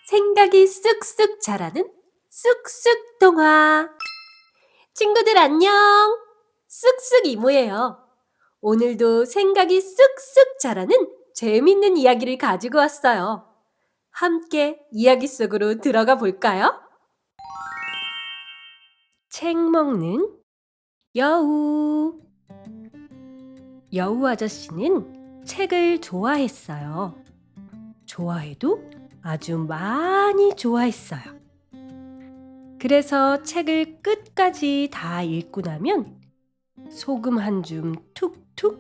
생각이 쑥쑥 자라는 쑥쑥 동화. 친구들 안녕. 쑥쑥 이모예요. 오늘도 생각이 쑥쑥 자라는 재밌는 이야기를 가지고 왔어요. 함께 이야기 속으로 들어가 볼까요? 책 먹는 여우. 여우 아저씨는 책을 좋아했어요. 좋아해도 아주 많이 좋아했어요. 그래서 책을 끝까지 다 읽고 나면 소금 한 줌 툭툭,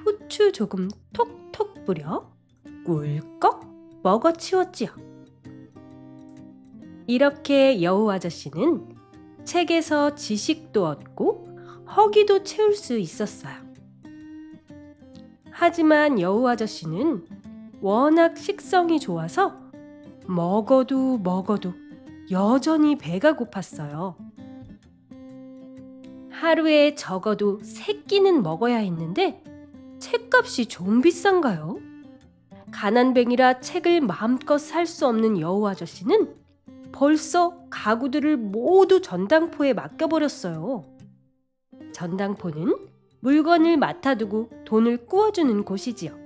후추 조금 톡톡 뿌려 꿀꺽 먹어치웠지요. 이렇게 여우 아저씨는 책에서 지식도 얻고 허기도 채울 수 있었어요. 하지만 여우 아저씨는 워낙 식성이 좋아서 먹어도 여전히 배가 고팠어요. 하루에 적어도 3끼는 먹어야 했는데 책값이 좀 비싼가요? 가난뱅이라 책을 마음껏 살 수 없는 여우 아저씨는 벌써 가구들을 모두 전당포에 맡겨버렸어요. 전당포는 물건을 맡아두고 돈을 꾸어주는 곳이지요.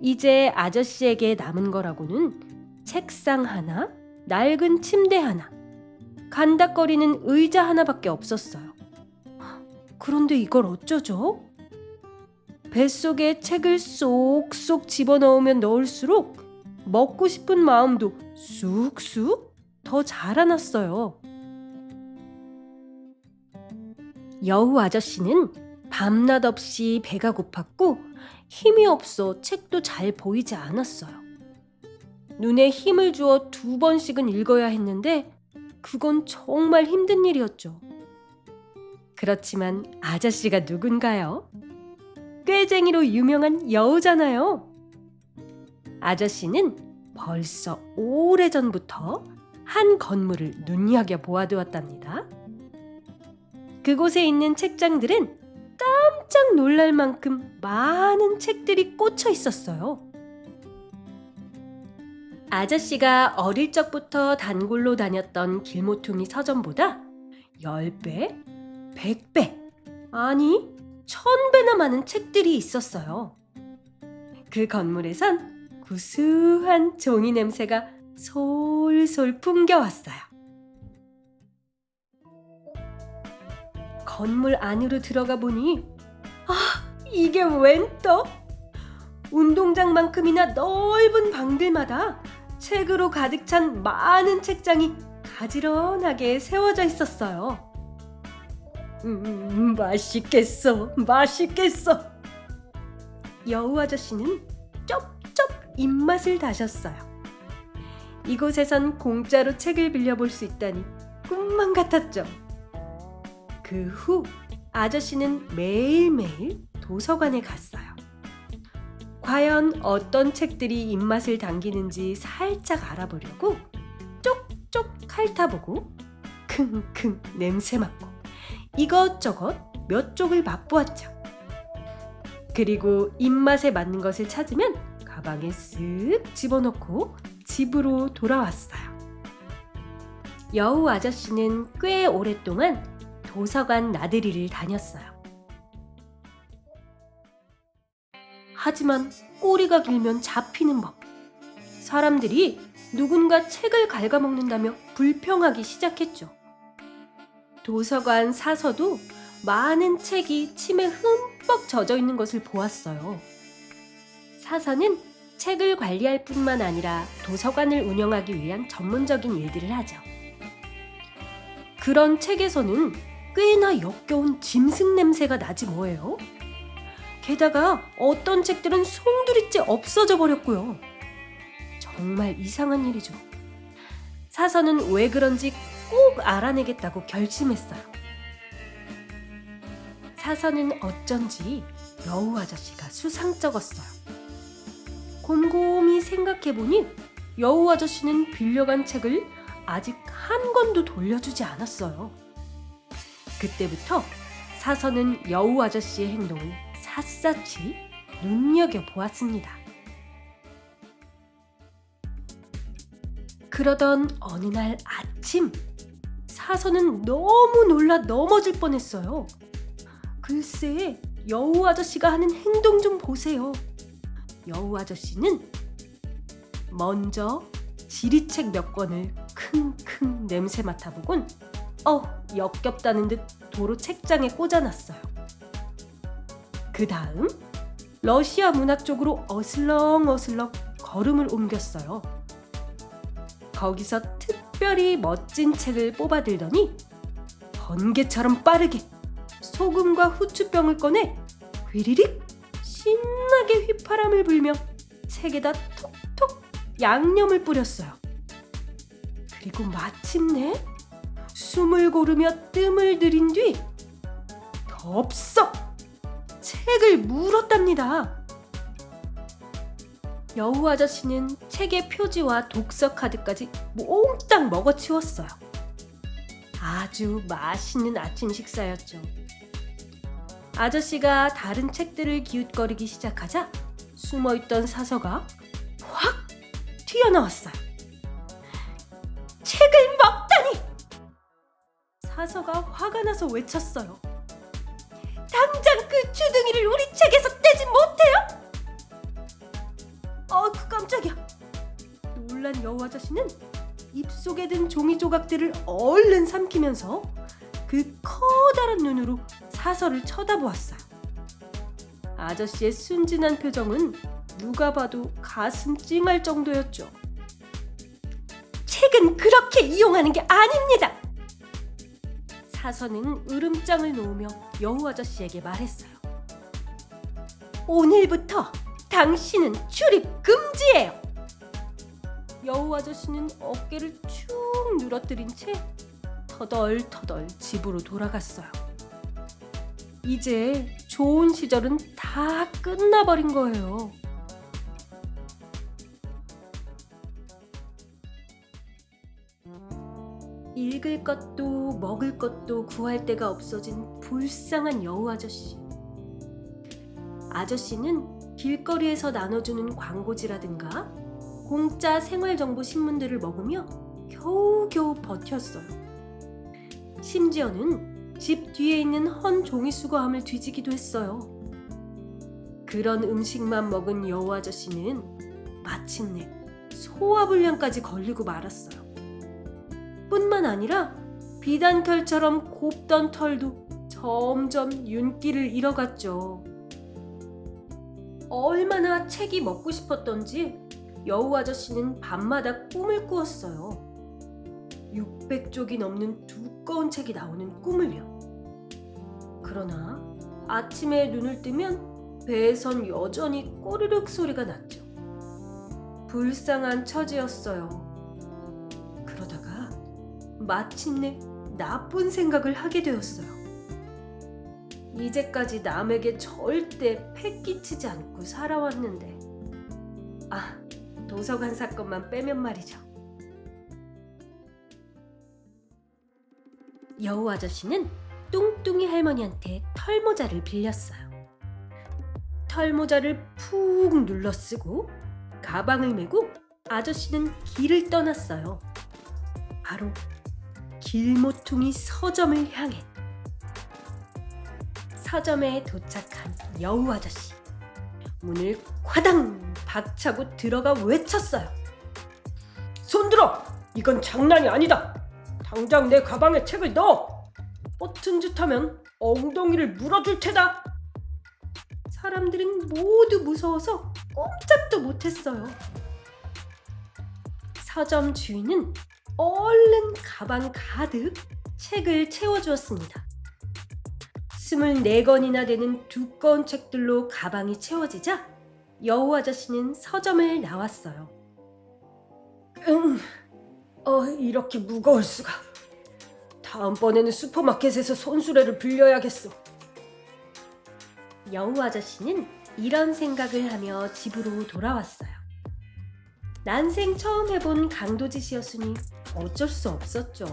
이제 아저씨에게 남은 거라고는 책상 하나, 낡은 침대 하나, 간닥거리는 의자 하나밖에 없었어요. 그런데 이걸 어쩌죠? 뱃속에 책을 쏙쏙 집어넣으면 넣을수록 먹고 싶은 마음도 쑥쑥 더 자라났어요. 여우 아저씨는 밤낮 없이 배가 고팠고 힘이 없어 책도 잘 보이지 않았어요. 눈에 힘을 주어 2번씩은 읽어야 했는데 그건 정말 힘든 일이었죠. 그렇지만 아저씨가 누군가요? 꾀쟁이로 유명한 여우잖아요. 아저씨는 벌써 오래전부터 한 건물을 눈여겨 보아두었답니다. 그곳에 있는 책장들은 깜짝 놀랄 만큼 많은 책들이 꽂혀 있었어요. 아저씨가 어릴 적부터 단골로 다녔던 길모퉁이 서점보다 10배, 100배, 아니 1000배나 많은 책들이 있었어요. 그 건물에선 구수한 종이 냄새가 솔솔 풍겨왔어요. 건물 안으로 들어가 보니 이게 웬 떡? 운동장만큼이나 넓은 방들마다 책으로 가득 찬 많은 책장이 가지런하게 세워져 있었어요. 맛있겠어. 여우 아저씨는 쩝쩝 입맛을 다셨어요. 이곳에선 공짜로 책을 빌려볼 수 있다니 꿈만 같았죠. 그 후 아저씨는 매일매일 도서관에 갔어요. 과연 어떤 책들이 입맛을 당기는지 살짝 알아보려고 쪽쪽 핥아보고 킁킁 냄새 맡고 이것저것 몇 쪽을 맛보았죠. 그리고 입맛에 맞는 것을 찾으면 가방에 쓱 집어넣고 집으로 돌아왔어요. 여우 아저씨는 꽤 오랫동안 도서관 나들이를 다녔어요. 하지만 꼬리가 길면 잡히는 법. 사람들이 누군가 책을 갉아먹는다며 불평하기 시작했죠. 도서관 사서도 많은 책이 침에 흠뻑 젖어 있는 것을 보았어요. 사서는 책을 관리할 뿐만 아니라 도서관을 운영하기 위한 전문적인 일들을 하죠. 그런 책에서는 꽤나 역겨운 짐승 냄새가 나지 뭐예요. 게다가 어떤 책들은 송두리째 없어져 버렸고요. 정말 이상한 일이죠. 사서는 왜 그런지 꼭 알아내겠다고 결심했어요. 사서는 어쩐지 여우 아저씨가 수상쩍었어요. 곰곰이 생각해보니 여우 아저씨는 빌려간 책을 아직 한 권도 돌려주지 않았어요. 그때부터 사서는 여우 아저씨의 행동을 샅샅이 눈여겨보았습니다. 그러던 어느 날 아침, 사서는 너무 놀라 넘어질 뻔했어요. 글쎄, 여우 아저씨가 하는 행동 좀 보세요. 여우 아저씨는 먼저 지리책 몇 권을 킁킁 냄새 맡아보곤 역겹다는 듯 도로 책장에 꽂아놨어요. 그 다음 러시아 문학 쪽으로 어슬렁어슬렁 걸음을 옮겼어요. 거기서 특별히 멋진 책을 뽑아들더니 번개처럼 빠르게 소금과 후추병을 꺼내 휘리릭 신나게 휘파람을 불며 책에다 톡톡 양념을 뿌렸어요. 그리고 마침내 숨을 고르며 뜸을 들인 뒤 덥석 책을 물었답니다. 여우 아저씨는 책의 표지와 독서 카드까지 몽땅 먹어치웠어요. 아주 맛있는 아침 식사였죠. 아저씨가 다른 책들을 기웃거리기 시작하자 숨어있던 사서가 확 튀어나왔어요. 책을 먹다니! 사서가 화가 나서 외쳤어요. 당장 그 주둥이를 우리 책에서 떼지 못해요? 깜짝이야. 놀란 여우 아저씨는 입속에 든 종이 조각들을 얼른 삼키면서 그 커다란 눈으로 사서를 쳐다보았어요. 아저씨의 순진한 표정은 누가 봐도 가슴 찡할 정도였죠. 책은 그렇게 이용하는 게 아닙니다. 사서는 으름장을 놓으며 여우 아저씨에게 말했어요. 오늘부터 당신은 출입 금지예요. 여우 아저씨는 어깨를 축 늘어뜨린 채 터덜터덜 집으로 돌아갔어요. 이제 좋은 시절은 다 끝나버린 거예요. 읽을 것도 먹을 것도 구할 데가 없어진 불쌍한 여우 아저씨. 아저씨는 길거리에서 나눠주는 광고지라든가 공짜 생활정보 신문들을 먹으며 겨우겨우 버텼어요. 심지어는 집 뒤에 있는 헌 종이수거함을 뒤지기도 했어요. 그런 음식만 먹은 여우 아저씨는 마침내 소화불량까지 걸리고 말았어요. 뿐만 아니라 비단결처럼 곱던 털도 점점 윤기를 잃어갔죠. 얼마나 책이 먹고 싶었던지 여우 아저씨는 밤마다 꿈을 꾸었어요. 600쪽이 넘는 두꺼운 책이 나오는 꿈을요. 그러나 아침에 눈을 뜨면 배에선 여전히 꼬르륵 소리가 났죠. 불쌍한 처지였어요. 그러다가 마침내 나쁜 생각을 하게 되었어요. 이제까지 남에게 절대 패 끼치지 않고 살아왔는데 도서관 사건만 빼면 말이죠. 여우 아저씨는 뚱뚱이 할머니한테 털모자를 빌렸어요. 털모자를 푹 눌러 쓰고 가방을 메고 아저씨는 길을 떠났어요. 바로 길모퉁이 서점을 향해. 서점에 도착한 여우 아저씨. 문을 쾅당 박차고 들어가 외쳤어요. 손들어! 이건 장난이 아니다! 당장 내 가방에 책을 넣어! 버튼 짓 하면 엉덩이를 물어줄 테다! 사람들은 모두 무서워서 꼼짝도 못했어요. 서점 주인은 얼른 가방 가득 책을 채워주었습니다. 24권이나 되는 두꺼운 책들로 가방이 채워지자 여우 아저씨는 서점을 나왔어요. 이렇게 무거울 수가. 다음번에는 슈퍼마켓에서 손수레를 빌려야겠어. 여우 아저씨는 이런 생각을 하며 집으로 돌아왔어요. 난생 처음 해본 강도짓이었으니 어쩔 수 없었죠.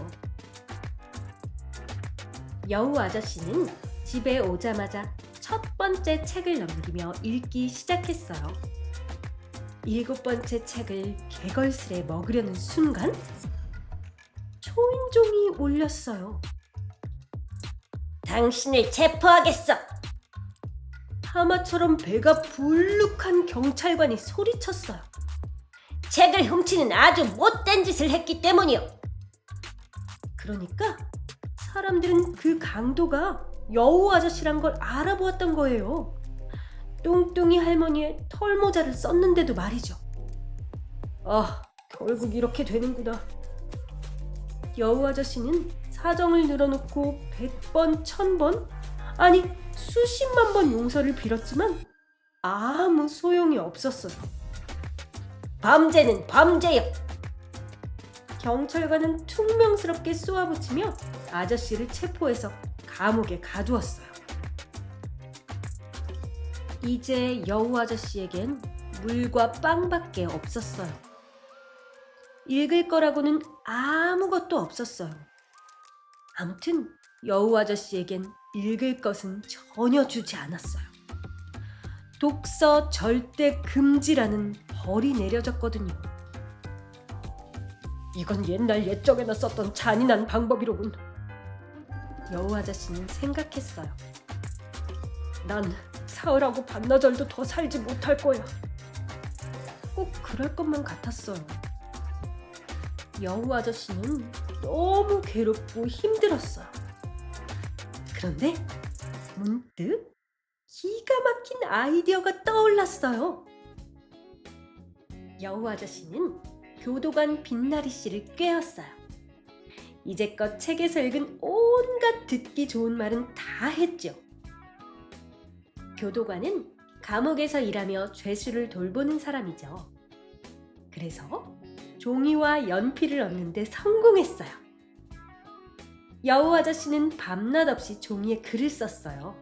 여우 아저씨는 집에 오자마자 첫 번째 책을 넘기며 읽기 시작했어요. 7번째 책을 개걸스레 먹으려는 순간 초인종이 울렸어요. 당신을 체포하겠어! 하마처럼 배가 불룩한 경찰관이 소리쳤어요. 책을 훔치는 아주 못된 짓을 했기 때문이요. 그러니까 사람들은 그 강도가 여우 아저씨란 걸 알아보았던 거예요. 뚱뚱이 할머니의 털모자를 썼는데도 말이죠. 아, 결국 이렇게 되는구나. 여우 아저씨는 사정을 늘어놓고 100번, 1000번, 아니 수십만 번 용서를 빌었지만 아무 소용이 없었어요. 범죄는 범죄요. 경찰관은 퉁명스럽게 쏘아붙이며 아저씨를 체포해서 감옥에 가두었어요. 이제 여우 아저씨에겐 물과 빵밖에 없었어요. 읽을 거라고는 아무것도 없었어요. 아무튼 여우 아저씨에겐 읽을 것은 전혀 주지 않았어요. 독서 절대 금지라는 벌이 내려졌거든요. 이건 옛날 옛적에나 썼던 잔인한 방법이로군. 여우 아저씨는 생각했어요. 난 사흘하고 반나절도 더 살지 못할 거야. 꼭 그럴 것만 같았어요. 여우 아저씨는 너무 괴롭고 힘들었어요. 그런데 문득 기가 막힌 아이디어가 떠올랐어요. 여우 아저씨는 교도관 빛나리 씨를 꾀었어요. 이제껏 책에서 읽은 온갖 듣기 좋은 말은 다 했죠. 교도관은 감옥에서 일하며 죄수를 돌보는 사람이죠. 그래서 종이와 연필을 얻는데 성공했어요. 여우 아저씨는 밤낮 없이 종이에 글을 썼어요.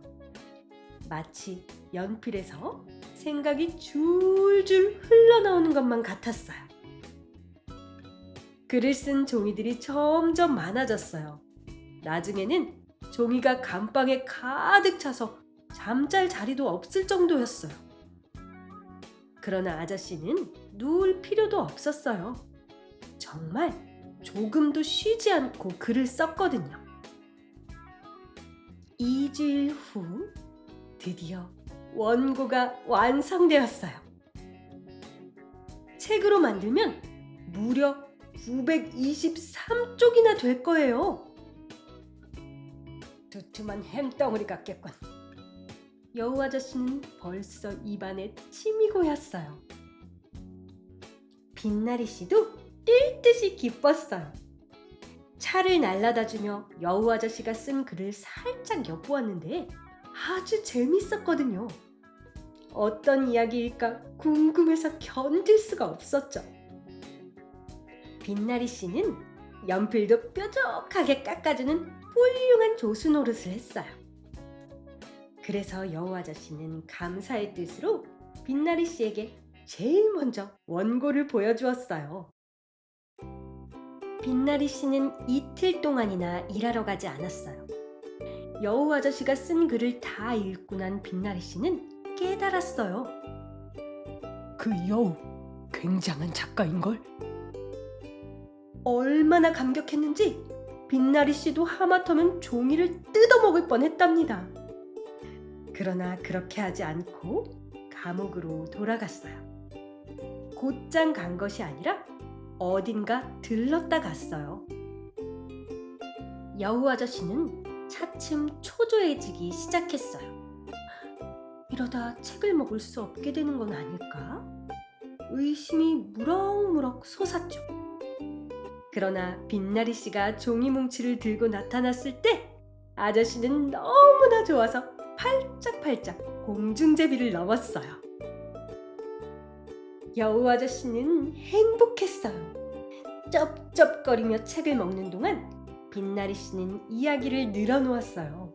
마치 연필에서 생각이 줄줄 흘러나오는 것만 같았어요. 글을 쓴 종이들이 점점 많아졌어요. 나중에는 종이가 감방에 가득 차서 잠잘 자리도 없을 정도였어요. 그러나 아저씨는 누울 필요도 없었어요. 정말 조금도 쉬지 않고 글을 썼거든요. 2주일 후 드디어 원고가 완성되었어요. 책으로 만들면 무려 923쪽이나 될 거예요. 두툼한 햄덩어리 같겠군. 여우 아저씨는 벌써 입안에 침이 고였어요. 빛나리 씨도 뛸 듯이 기뻤어요. 차를 날라다주며 여우 아저씨가 쓴 글을 살짝 엿보았는데 아주 재밌었거든요. 어떤 이야기일까 궁금해서 견딜 수가 없었죠. 빛나리 씨는 연필도 뾰족하게 깎아주는 훌륭한 조수 노릇을 했어요. 그래서 여우 아저씨는 감사의 뜻으로 빛나리 씨에게 제일 먼저 원고를 보여주었어요. 빛나리 씨는 이틀 동안이나 일하러 가지 않았어요. 여우 아저씨가 쓴 글을 다 읽고 난 빛나리 씨는 깨달았어요. 그 여우 굉장한 작가인걸? 얼마나 감격했는지 빛나리 씨도 하마터면 종이를 뜯어먹을 뻔했답니다. 그러나 그렇게 하지 않고 감옥으로 돌아갔어요. 곧장 간 것이 아니라 어딘가 들렀다 갔어요. 여우 아저씨는 차츰 초조해지기 시작했어요. 이러다 책을 먹을 수 없게 되는 건 아닐까? 의심이 무럭무럭 솟았죠. 그러나 빛나리 씨가 종이 뭉치를 들고 나타났을 때 아저씨는 너무나 좋아서 팔짝팔짝 공중제비를 넘었어요. 여우 아저씨는 행복했어요. 쩝쩝거리며 책을 먹는 동안 빛나리 씨는 이야기를 늘어놓았어요.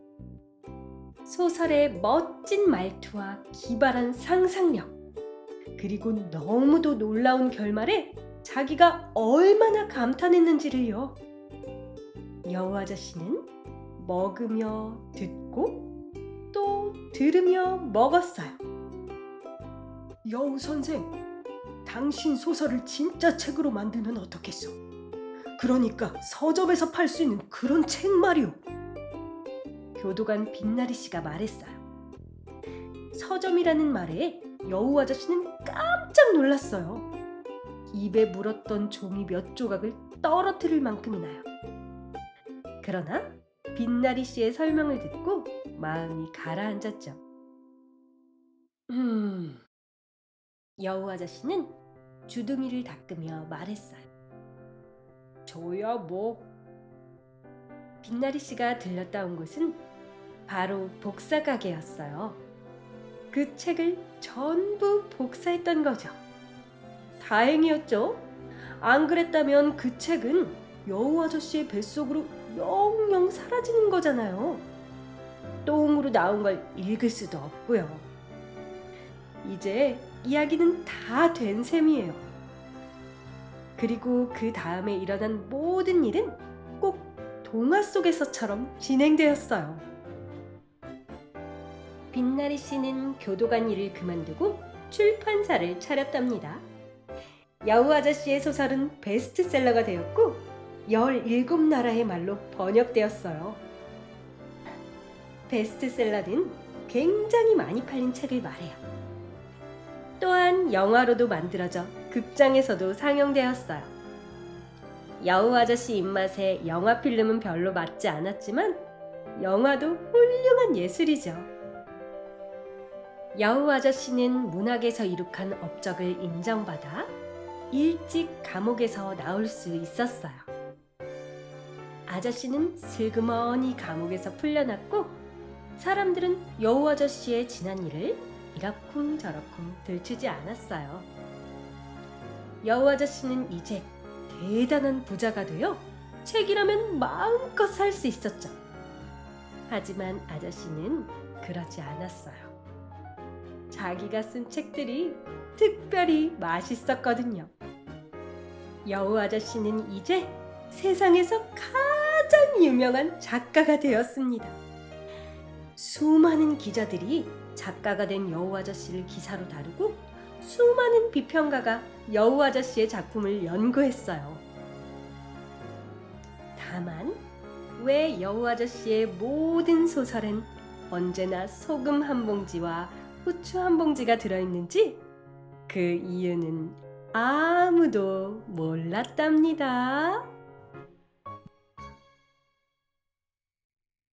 소설의 멋진 말투와 기발한 상상력, 그리고 너무도 놀라운 결말에 자기가 얼마나 감탄했는지를요. 여우 아저씨는 먹으며 듣고 또 들으며 먹었어요. 여우 선생, 당신 소설을 진짜 책으로 만들면 어떻겠어? 그러니까 서점에서 팔 수 있는 그런 책 말이오. 교도관 빛나리 씨가 말했어요. 서점이라는 말에 여우 아저씨는 깜짝 놀랐어요. 입에 물었던 종이 몇 조각을 떨어뜨릴 만큼이나요. 그러나 빛나리 씨의 설명을 듣고 마음이 가라앉았죠. 여우 아저씨는 주둥이를 닦으며 말했어요. 저야 뭐. 빛나리 씨가 들렸다 온 곳은 바로 복사 가게였어요. 그 책을 전부 복사했던 거죠. 다행이었죠. 안 그랬다면 그 책은 여우 아저씨의 뱃속으로 영영 사라지는 거잖아요. 똥으로 나온 걸 읽을 수도 없고요. 이제 이야기는 다 된 셈이에요. 그리고 그 다음에 일어난 모든 일은 꼭 동화 속에서처럼 진행되었어요. 빛나리 씨는 교도관 일을 그만두고 출판사를 차렸답니다. 여우 아저씨의 소설은 베스트셀러가 되었고 17나라의 말로 번역되었어요. 베스트셀러는 굉장히 많이 팔린 책을 말해요. 또한 영화로도 만들어져 극장에서도 상영되었어요. 여우 아저씨 입맛에 영화 필름은 별로 맞지 않았지만 영화도 훌륭한 예술이죠. 여우 아저씨는 문학에서 이룩한 업적을 인정받아 일찍 감옥에서 나올 수 있었어요. 아저씨는 슬그머니 감옥에서 풀려났고 사람들은 여우 아저씨의 지난 일을 이러쿵저러쿵 들추지 않았어요. 여우 아저씨는 이제 대단한 부자가 되어 책이라면 마음껏 살 수 있었죠. 하지만 아저씨는 그러지 않았어요. 자기가 쓴 책들이 특별히 맛있었거든요. 여우 아저씨는 이제 세상에서 가장 유명한 작가가 되었습니다. 수많은 기자들이 작가가 된 여우 아저씨를 기사로 다루고 수많은 비평가가 여우 아저씨의 작품을 연구했어요. 다만 왜 여우 아저씨의 모든 소설엔 언제나 소금 한 봉지와 후추 한 봉지가 들어있는지 그 이유는 아무도 몰랐답니다.